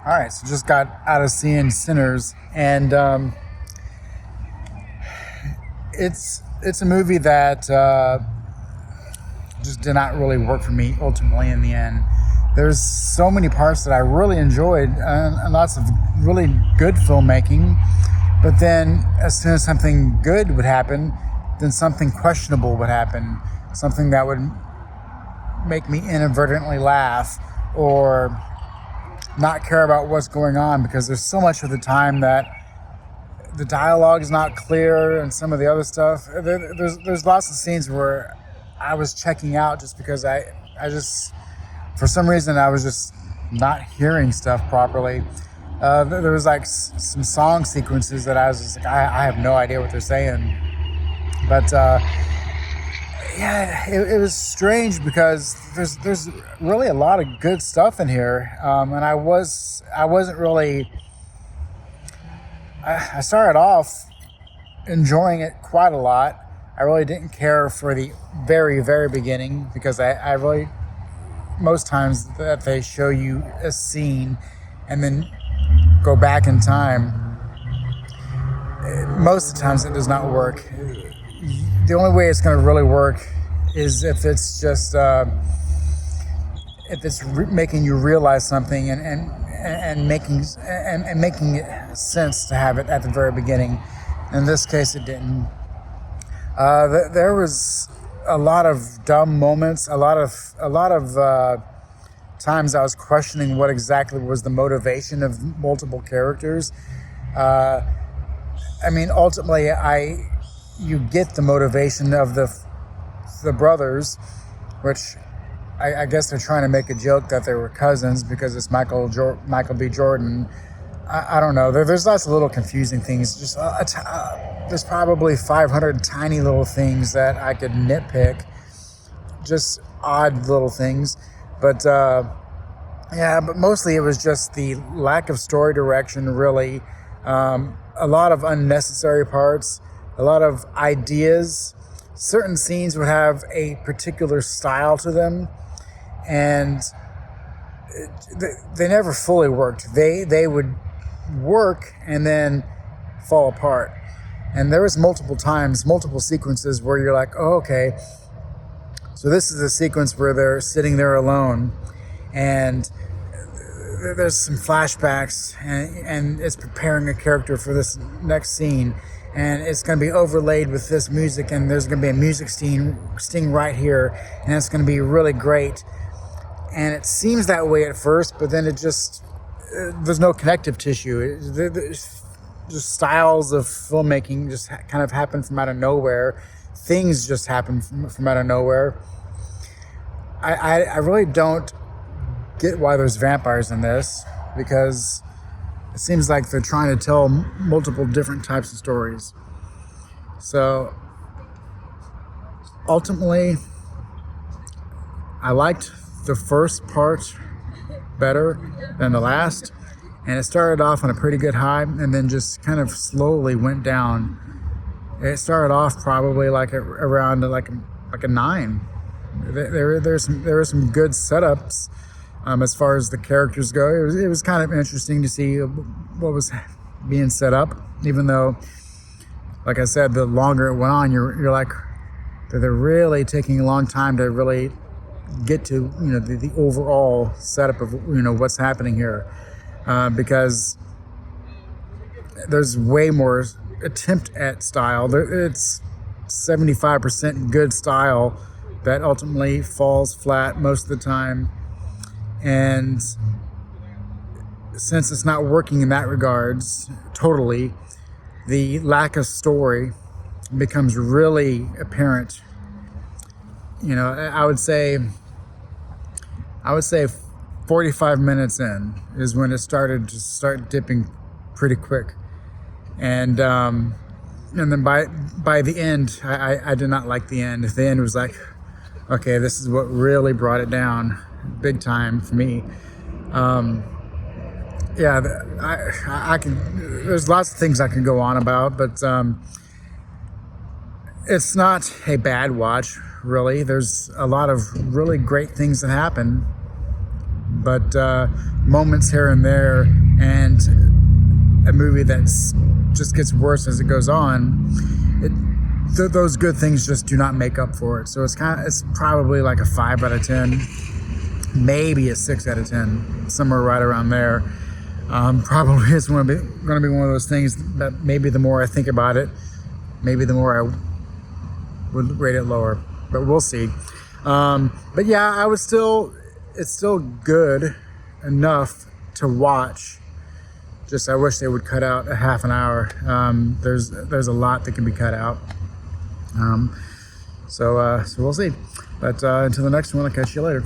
All right, so just got out of seeing Sinners, and it's a movie that just did not really work for me ultimately in the end. There's so many parts that I really enjoyed, and lots of really good filmmaking, but then as soon as something good would happen, then something questionable would happen, something that would make me inadvertently laugh or not care about what's going on, because there's so much of the time that the dialogue is not clear and some of the other stuff. There's lots of scenes where I was checking out just because I just, for some reason, I was just not hearing stuff properly. There was like some song sequences that I was just like, I have no idea what they're saying. But yeah, it was strange because there's really a lot of good stuff in here, and I wasn't really. I started off enjoying it quite a lot. I really didn't care for the very beginning because I really, most times that they show you a scene and then go back in time, most of the times it does not work. The only way it's going to really work is if it's just if it's making you realize something and making it sense to have it at the very beginning. In this case, it didn't. There was a lot of dumb moments, a lot of times I was questioning what exactly was the motivation of multiple characters. I mean, ultimately, you get the motivation of the brothers, which I guess they're trying to make a joke that they were cousins because it's Michael B. Jordan. I don't know. There's lots of little confusing things. Just there's probably 500 tiny little things that I could nitpick, just odd little things. But yeah, but mostly it was just the lack of story direction, really. A lot of unnecessary parts, a lot of ideas. Certain scenes would have a particular style to them, and they never fully worked. They would work and then fall apart. And there was multiple sequences where you're like, oh, okay, so this is a sequence where they're sitting there alone, and there's some flashbacks, and it's preparing a character for this next scene, and it's going to be overlaid with this music, and there's going to be a music sting right here, and it's going to be really great. And it seems that way at first, but then it just there's no connective tissue. Just styles of filmmaking just kind of happen from out of nowhere. Things just happen from out of nowhere. I really don't get why there's vampires in this, because it seems like they're trying to tell multiple different types of stories. So ultimately, I liked the first part better than the last, and it started off on a pretty good high and then just kind of slowly went down. It started off probably around like a 9. There were some good setups as far as the characters go. It was kind of interesting to see what was being set up, even though, like I said, the longer it went on, you're like, they're really taking a long time to really get to the overall setup of what's happening here, because there's way more attempt at style. It's 75% good style that ultimately falls flat most of the time. And since it's not working in that regards totally, the lack of story becomes really apparent. I would say 45 minutes in is when it started to start dipping pretty quick. And then by the end, I did not like the end. The end was like, okay, this is what really brought it down big time for me. Yeah, I can. There's lots of things I can go on about, but it's not a bad watch, really. There's a lot of really great things that happen, but moments here and there, and a movie that's just gets worse as it goes on. Those good things just do not make up for it. So it's probably like a 5 out of 10, maybe a 6 out of 10, somewhere right around there. Probably it's going to be one of those things that maybe the more I think about it, maybe the more I would rate it lower, but we'll see. But yeah, it's still good enough to watch. Just I wish they would cut out a half an hour. There's a lot that can be cut out. So we'll see. But until the next one, I'll catch you later.